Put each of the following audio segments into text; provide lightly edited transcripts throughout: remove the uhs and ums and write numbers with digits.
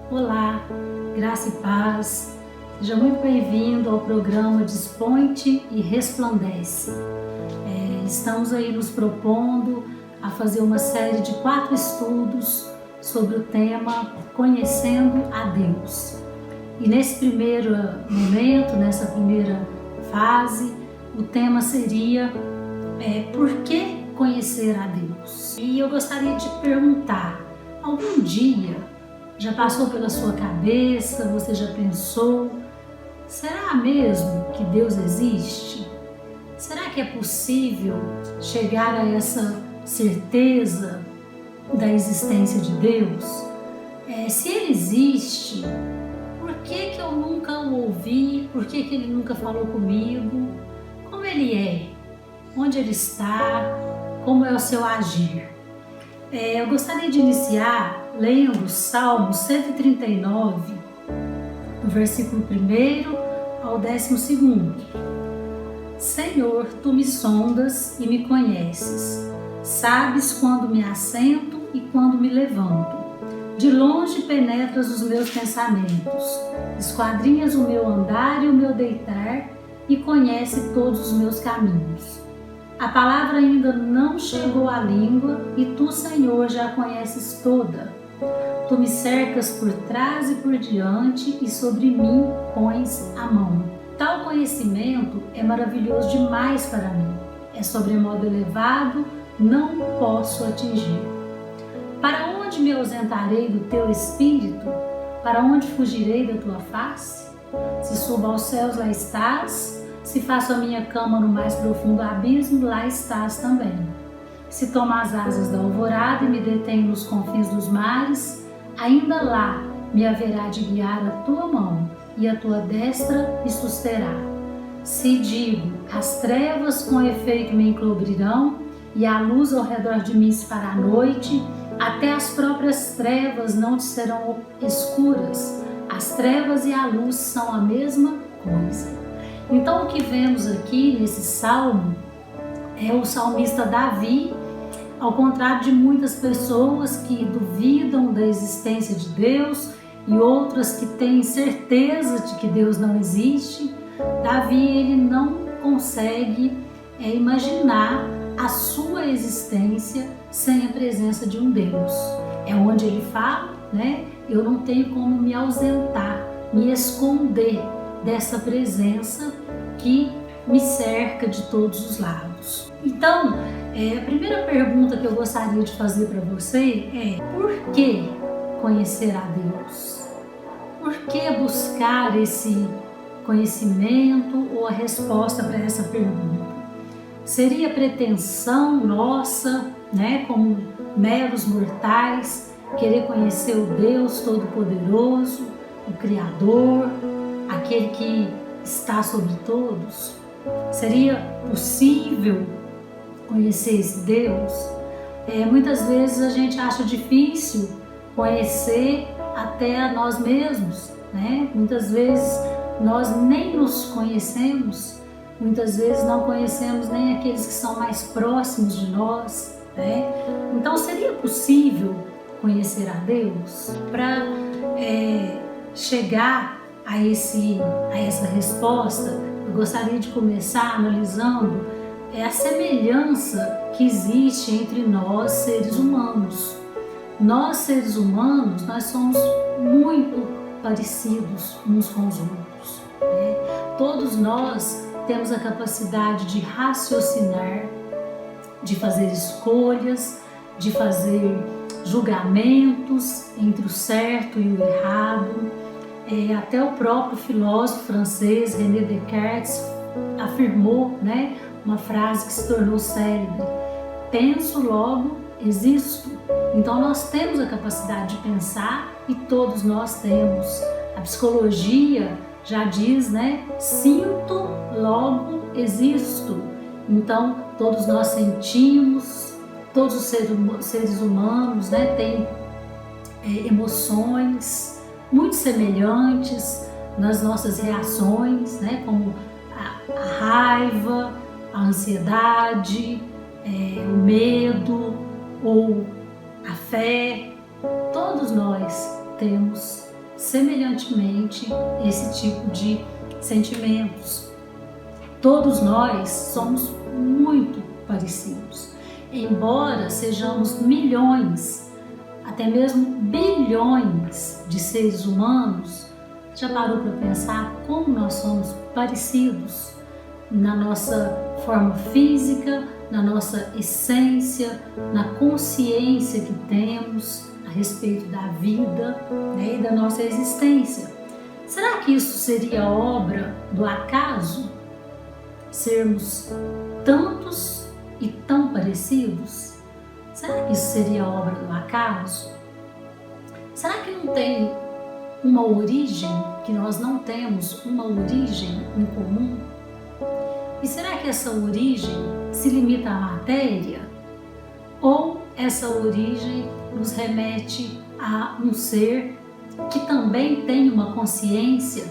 Olá, graça e paz. Seja muito bem-vindo ao programa Desponte e Resplandece. Estamos aí nos propondo a fazer uma série de 4 estudos sobre o tema Conhecendo a Deus. E nesse primeiro momento, nessa primeira fase, o tema seria por que conhecer a Deus? E eu gostaria de perguntar, algum dia já passou pela sua cabeça, você já pensou, será mesmo que Deus existe? Será que é possível chegar a essa certeza da existência de Deus? Se Ele existe, por que eu nunca o ouvi? Por que Ele nunca falou comigo? Como Ele é? Onde Ele está? Como é o seu agir? Eu gostaria de iniciar lendo o Salmo 139, do versículo 1 ao 12. Senhor, Tu me sondas e me conheces. Sabes quando me assento e quando me levanto. De longe penetras os meus pensamentos. Esquadrinhas o meu andar e o meu deitar e conhece todos os meus caminhos. A palavra ainda não chegou à língua e Tu, Senhor, já a conheces toda. Tu me cercas por trás e por diante e sobre mim pões a mão. Tal conhecimento é maravilhoso demais para mim. É sobremodo elevado, não posso atingir. Para onde me ausentarei do Teu Espírito? Para onde fugirei da Tua face? Se subo aos céus, lá estás. Se faço a minha cama no mais profundo abismo, lá estás também. Se tomo as asas da alvorada e me detenho nos confins dos mares, ainda lá me haverá de guiar a Tua mão e a Tua destra me susterá. Se digo, as trevas com efeito me encobrirão e a luz ao redor de mim se fará noite, até as próprias trevas não te serão escuras. As trevas e a luz são a mesma coisa. Então o que vemos aqui nesse salmo é o salmista Davi, ao contrário de muitas pessoas que duvidam da existência de Deus e outras que têm certeza de que Deus não existe. Davi, ele não consegue imaginar a sua existência sem a presença de um Deus. É onde ele fala, eu não tenho como me ausentar, me esconder dessa presença que me cerca de todos os lados. Então, a primeira pergunta que eu gostaria de fazer para você é: por que conhecer a Deus? Por que buscar esse conhecimento ou a resposta para essa pergunta? Seria pretensão nossa, como meros mortais, querer conhecer o Deus Todo-Poderoso, o Criador, aquele que está sobre todos? Seria possível conhecer esse Deus? Muitas vezes a gente acha difícil conhecer até a nós mesmos, Muitas vezes nós nem nos conhecemos, muitas vezes não conhecemos nem aqueles que são mais próximos de nós, Então seria possível conhecer a Deus? Para chegar a essa resposta, eu gostaria de começar analisando a semelhança que existe entre nós, seres humanos. Nós, seres humanos, nós somos muito parecidos uns com os outros. Todos nós temos a capacidade de raciocinar, de fazer escolhas, de fazer julgamentos entre o certo e o errado. Até o próprio filósofo francês René Descartes afirmou, uma frase que se tornou célebre: penso, logo existo. Então nós temos a capacidade de pensar e todos nós temos. A psicologia já diz, sinto, logo existo. Então todos nós sentimos, todos os seres humanos têm emoções muito semelhantes nas nossas reações, como a raiva, a ansiedade, o medo ou a fé. Todos nós temos semelhantemente esse tipo de sentimentos. Todos nós somos muito parecidos. Embora sejamos milhões, até mesmo bilhões de seres humanos, já parou para pensar como nós somos parecidos na nossa forma física, na nossa essência, na consciência que temos a respeito da vida, né, e da nossa existência? Será que isso seria obra do acaso? Sermos tantos e tão parecidos? Será que isso seria obra do acaso? Será que não tem uma origem, que nós não temos uma origem em comum? E será que essa origem se limita à matéria? Ou essa origem nos remete a um ser que também tem uma consciência,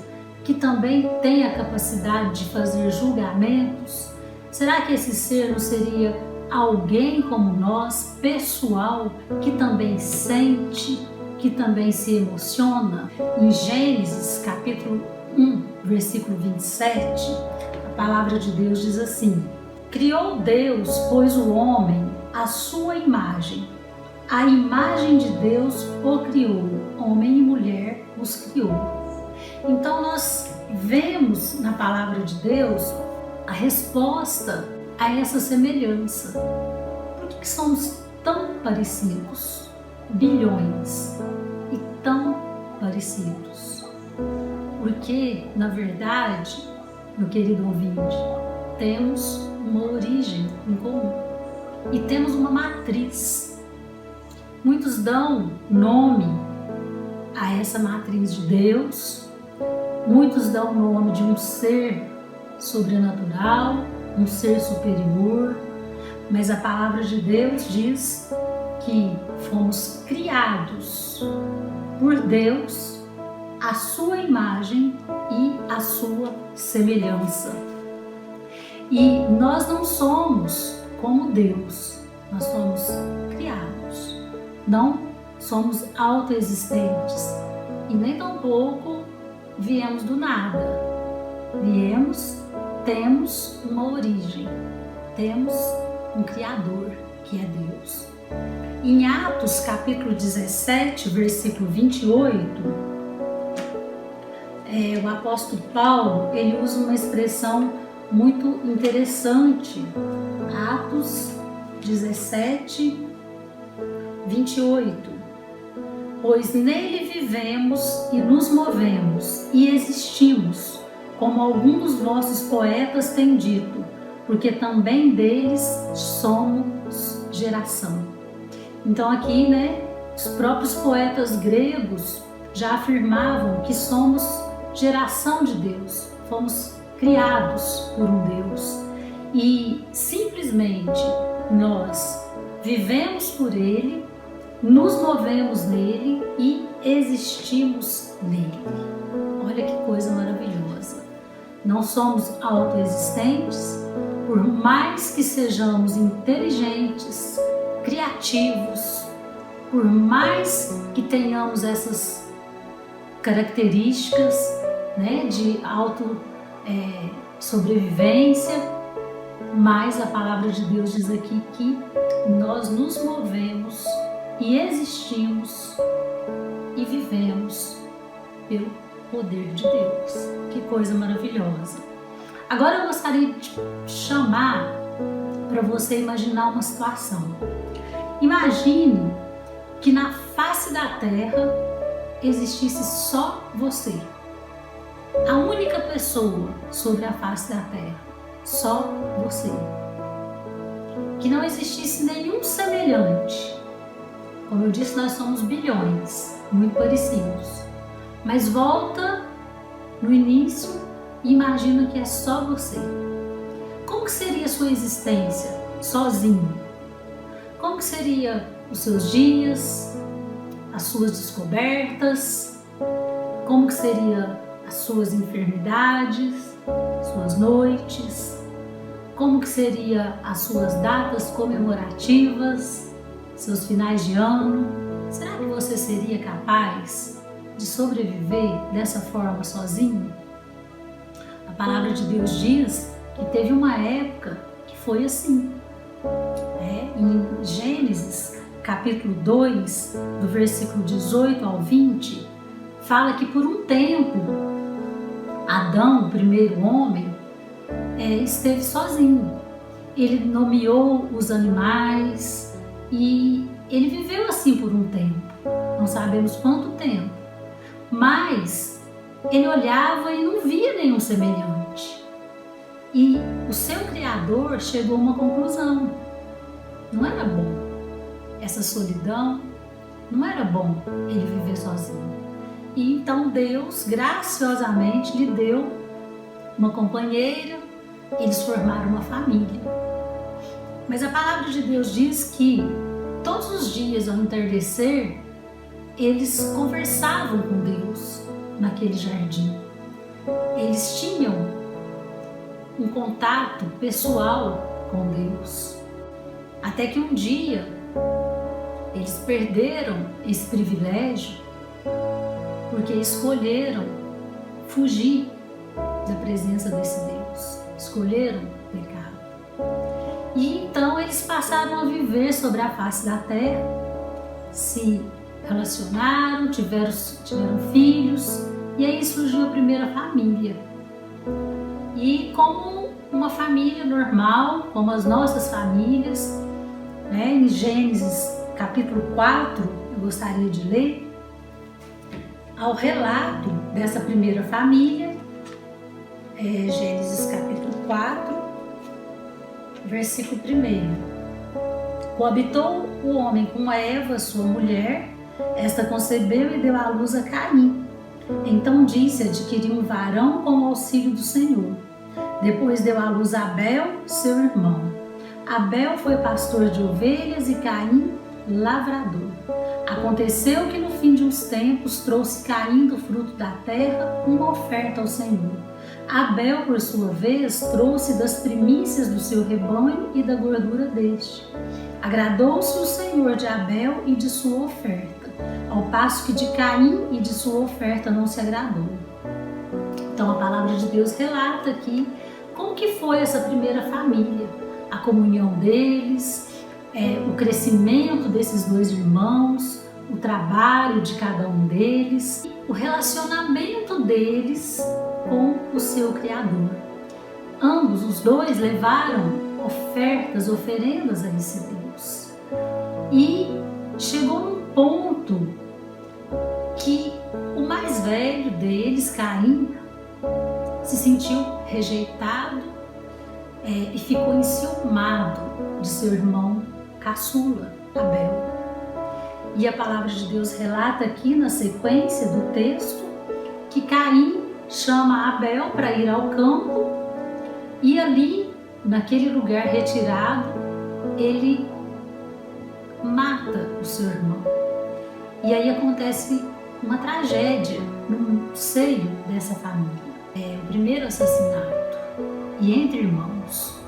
que também tem a capacidade de fazer julgamentos? Será que esse ser não seria alguém como nós, pessoal, que também sente, que também se emociona? Em Gênesis capítulo 1, versículo 27, a palavra de Deus diz assim: criou Deus, pois, o homem à sua imagem. A imagem de Deus o criou, homem e mulher os criou. Então nós vemos na palavra de Deus a resposta a essa semelhança. Por que somos tão parecidos? Bilhões e tão parecidos. Porque, na verdade, meu querido ouvinte, temos uma origem em comum e temos uma matriz. Muitos dão nome a essa matriz de Deus, muitos dão o nome de um ser sobrenatural, um ser superior, mas a palavra de Deus diz que fomos criados por Deus à sua imagem e à sua semelhança. E nós não somos como Deus, nós somos criados, não somos autoexistentes e nem tampouco viemos do nada. Temos uma origem, temos um Criador, que é Deus. Em Atos capítulo 17, versículo 28, o apóstolo Paulo, ele usa uma expressão muito interessante. Atos 17, 28. Pois nele vivemos e nos movemos e existimos, como alguns dos vossos poetas têm dito, porque também deles somos geração. Então aqui, os próprios poetas gregos já afirmavam que somos geração de Deus, fomos criados por um Deus e simplesmente nós vivemos por Ele, nos movemos nele e existimos nele. Olha que coisa maravilhosa. Não somos autoexistentes, por mais que sejamos inteligentes, criativos, por mais que tenhamos essas características de sobrevivência, mas a palavra de Deus diz aqui que nós nos movemos e existimos e vivemos pelo poder de Deus. Que coisa maravilhosa. Agora eu gostaria de chamar para você imaginar uma situação. Imagine que na face da terra existisse só você. A única pessoa sobre a face da terra, só você. Que não existisse nenhum semelhante. Como eu disse, nós somos bilhões, muito parecidos. Mas volta no início e imagina que é só você. Como que seria a sua existência sozinho? Como que seria os seus dias, as suas descobertas? Como que seria as suas enfermidades, suas noites? Como que seria as suas datas comemorativas, seus finais de ano? Será que você seria capaz de sobreviver dessa forma sozinho? A palavra de Deus diz que teve uma época que foi assim. Em Gênesis, capítulo 2, do versículo 18 ao 20, fala que por um tempo, Adão, o primeiro homem, esteve sozinho. Ele nomeou os animais e ele viveu assim por um tempo, não sabemos quanto tempo, mas ele olhava e não via nenhum semelhante. E o seu Criador chegou a uma conclusão: não era bom essa solidão, não era bom ele viver sozinho. E então Deus graciosamente lhe deu uma companheira, eles formaram uma família. Mas a palavra de Deus diz que todos os dias ao entardecer, eles conversavam com Deus naquele jardim. Eles tinham um contato pessoal com Deus. Até que um dia eles perderam esse privilégio porque escolheram fugir da presença desse Deus. Escolheram o pecado. E então eles passaram a viver sobre a face da terra, se relacionaram, tiveram filhos, e aí surgiu a primeira família. E como uma família normal, como as nossas famílias, em Gênesis capítulo 4, eu gostaria de ler, ao relato dessa primeira família, Gênesis capítulo 4, versículo 1. Coabitou o homem com Eva, sua mulher, esta concebeu e deu à luz a Caim. Então disse: adquiri um varão com o auxílio do Senhor. Depois deu à luz a Abel, seu irmão. Abel foi pastor de ovelhas e Caim lavrador. Aconteceu que no fim de uns tempos trouxe Caim do fruto da terra uma oferta ao Senhor. Abel, por sua vez, trouxe das primícias do seu rebanho e da gordura deste. Agradou-se o Senhor de Abel e de sua oferta, ao passo que de Caim e de sua oferta não se agradou. Então a palavra de Deus relata aqui como que foi essa primeira família, a comunhão deles, o crescimento desses dois irmãos, o trabalho de cada um deles, o relacionamento deles com o seu Criador. Ambos, os dois, levaram oferendas a esse Deus. E chegou num ponto que o mais velho deles, Caim, se sentiu rejeitado e ficou enciumado de seu irmão caçula, Abel. E a palavra de Deus relata aqui na sequência do texto que Caim chama Abel para ir ao campo e ali, naquele lugar retirado, ele mata o seu irmão. E aí acontece uma tragédia no seio dessa família. O primeiro assassinato, e entre irmãos.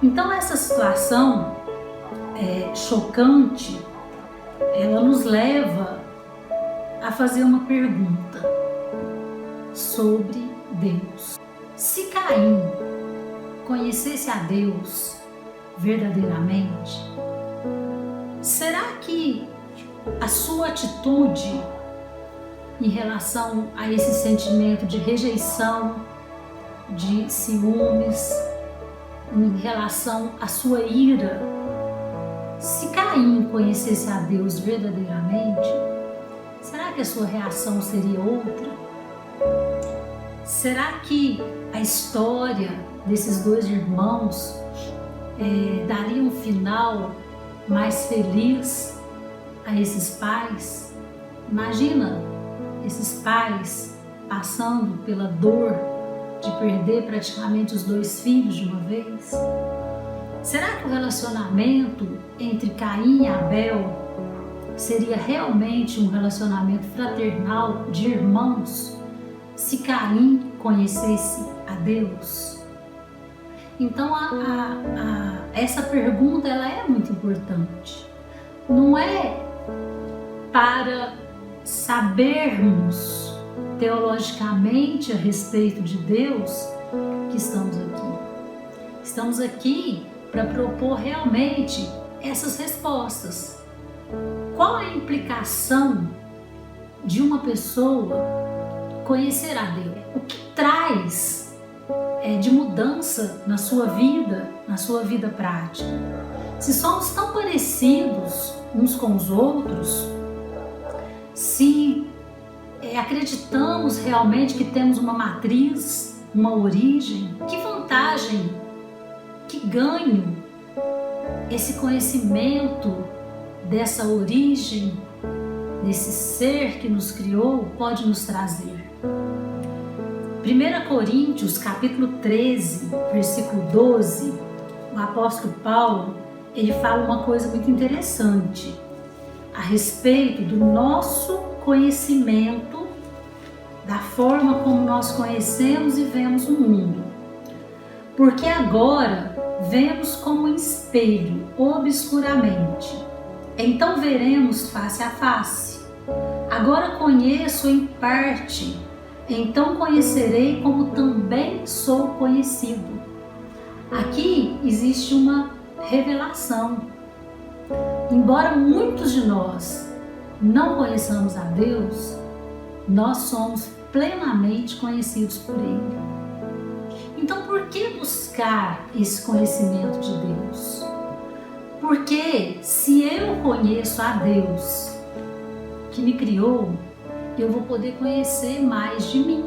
Então essa situação chocante, ela nos leva a fazer uma pergunta sobre Deus. Se Caim conhecesse a Deus verdadeiramente, será que a sua atitude em relação a esse sentimento de rejeição, de ciúmes, em relação à sua ira, se Caim conhecesse a Deus verdadeiramente, será que a sua reação seria outra? Será que a história desses dois irmãos daria um final mais feliz a esses pais? Imagina esses pais passando pela dor de perder praticamente os dois filhos de uma vez. Será que o relacionamento entre Caim e Abel seria realmente um relacionamento fraternal de irmãos se Caim conhecesse a Deus? Então essa pergunta ela é muito importante. Não é para sabermos teologicamente a respeito de Deus que estamos aqui. Estamos aqui para propor realmente essas respostas. Qual a implicação de uma pessoa conhecer a Deus? O que traz de mudança na sua vida prática? Se somos tão parecidos uns com os outros, se acreditamos realmente que temos uma matriz, uma origem, que vantagem, que ganho esse conhecimento dessa origem, desse ser que nos criou, pode nos trazer? 1 Coríntios, capítulo 13, versículo 12, o apóstolo Paulo, ele fala uma coisa muito interessante a respeito do nosso conhecimento, da forma como nós conhecemos e vemos o mundo. Porque agora vemos como em espelho, obscuramente. Então veremos face a face. Agora conheço em parte, então conhecerei como também sou conhecido. Aqui existe uma revelação. Embora muitos de nós não conheçamos a Deus, nós somos plenamente conhecidos por Ele. Então, por que buscar esse conhecimento de Deus? Porque se eu conheço a Deus que me criou, eu vou poder conhecer mais de mim.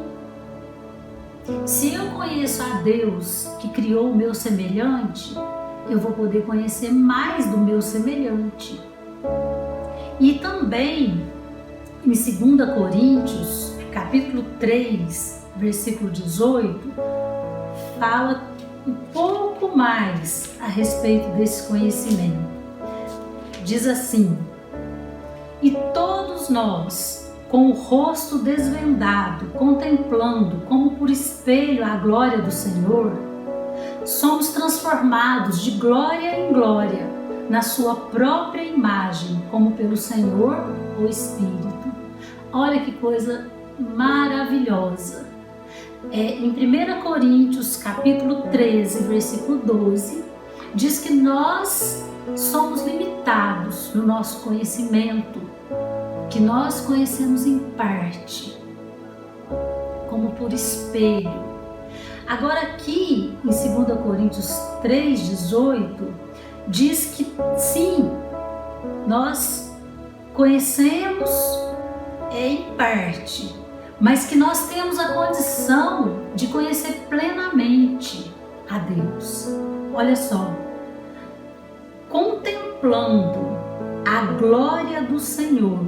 Se eu conheço a Deus que criou o meu semelhante, eu vou poder conhecer mais do meu semelhante. E também em 2 Coríntios, capítulo 3, versículo 18, fala um pouco mais a respeito desse conhecimento. Diz assim: e todos nós, com o rosto desvendado, contemplando como por espelho a glória do Senhor, somos transformados de glória em glória na sua própria imagem, como pelo Senhor, o Espírito. Olha que coisa maravilhosa. Em 1 Coríntios, capítulo 13, versículo 12, diz que nós somos limitados no nosso conhecimento, que nós conhecemos em parte, como por espelho. Agora aqui em 2 Coríntios 3,18 diz que sim, nós conhecemos em parte, mas que nós temos a condição de conhecer plenamente a Deus. Olha só, contemplando a glória do Senhor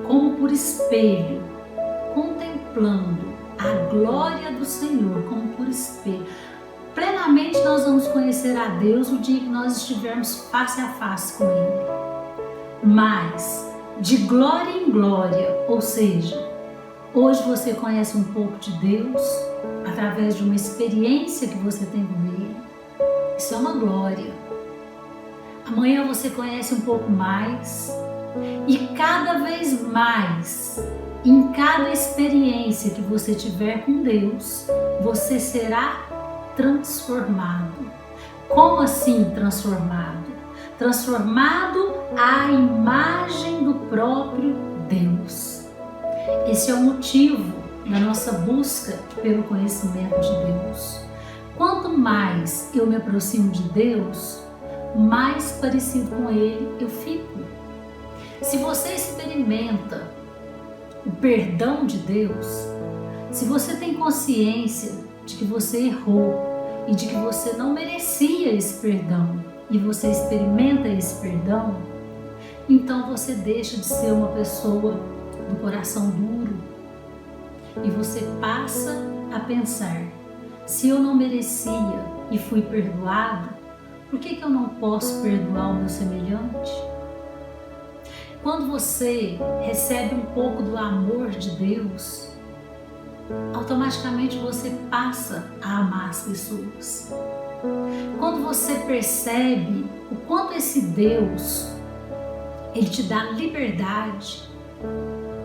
como por espelho, contemplando a glória do Senhor como por espelho. Plenamente nós vamos conhecer a Deus o dia que nós estivermos face a face com Ele. Mas de glória em glória, ou seja, hoje você conhece um pouco de Deus através de uma experiência que você tem com Ele. Isso é uma glória. Amanhã você conhece um pouco mais e cada vez mais, em cada experiência que você tiver com Deus, você será transformado. Como assim transformado? Transformado à imagem do próprio Deus. Esse é o motivo da nossa busca pelo conhecimento de Deus. Quanto mais eu me aproximo de Deus, mais parecido com Ele eu fico. Se você experimenta o perdão de Deus, se você tem consciência de que você errou e de que você não merecia esse perdão e você experimenta esse perdão, então você deixa de ser uma pessoa do coração duro e você passa a pensar: se eu não merecia e fui perdoado, por que eu não posso perdoar o meu semelhante? Quando você recebe um pouco do amor de Deus, automaticamente você passa a amar as pessoas. Quando você percebe o quanto esse Deus, Ele te dá liberdade,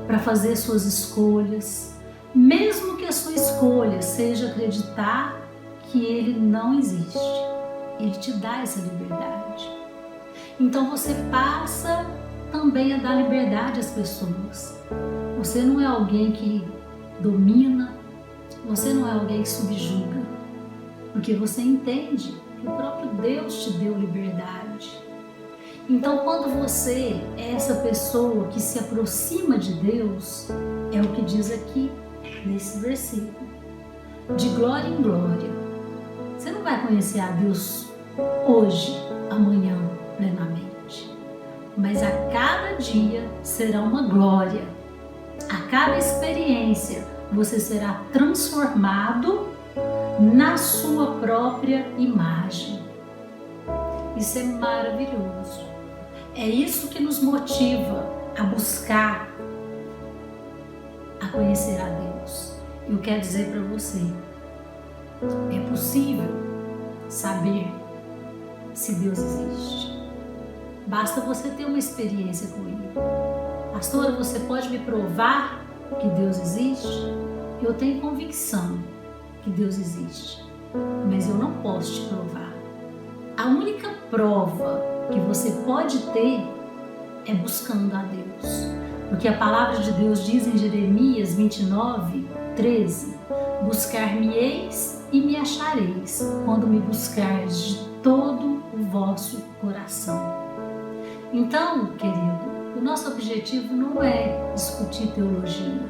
para fazer suas escolhas, mesmo que a sua escolha seja acreditar que Ele não existe. Ele te dá essa liberdade. Então você passa também a dar liberdade às pessoas. Você não é alguém que domina, você não é alguém que subjuga, porque você entende que o próprio Deus te deu liberdade. Então, quando você é essa pessoa que se aproxima de Deus, é o que diz aqui nesse versículo, de glória em glória. Você não vai conhecer a Deus hoje, amanhã, plenamente, mas a cada dia será uma glória. A cada experiência você será transformado na sua própria imagem. Isso é maravilhoso. É isso que nos motiva a buscar, a conhecer a Deus. Eu quero dizer para você, é possível saber se Deus existe. Basta você ter uma experiência com Ele. Pastora, você pode me provar que Deus existe? Eu tenho convicção que Deus existe, mas eu não posso te provar. A única prova que você pode ter é buscando a Deus. Porque a palavra de Deus diz em Jeremias 29:13: buscar-me-eis e me achareis, quando me buscardes de todo o vosso coração. Então, querido, o nosso objetivo não é discutir teologia.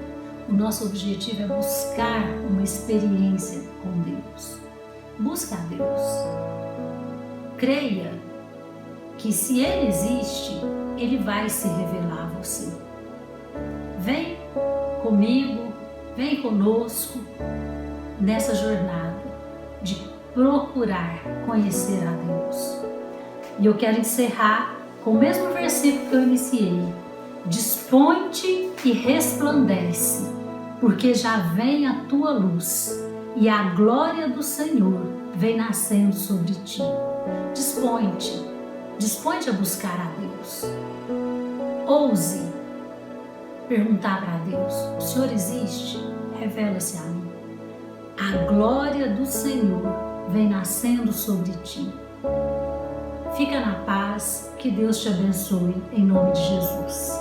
O nosso objetivo é buscar uma experiência com Deus. Busca a Deus. Creia que se Ele existe, Ele vai se revelar a você. Vem comigo, vem conosco nessa jornada de procurar conhecer a Deus. E eu quero encerrar com o mesmo versículo que eu iniciei. Dispõe-te e resplandece, porque já vem a tua luz e a glória do Senhor vem nascendo sobre ti. Dispõe-te a buscar a Deus. Ouse perguntar para Deus: o Senhor existe? Revela-se a mim. A glória do Senhor vem nascendo sobre ti. Fica na paz, que Deus te abençoe, em nome de Jesus.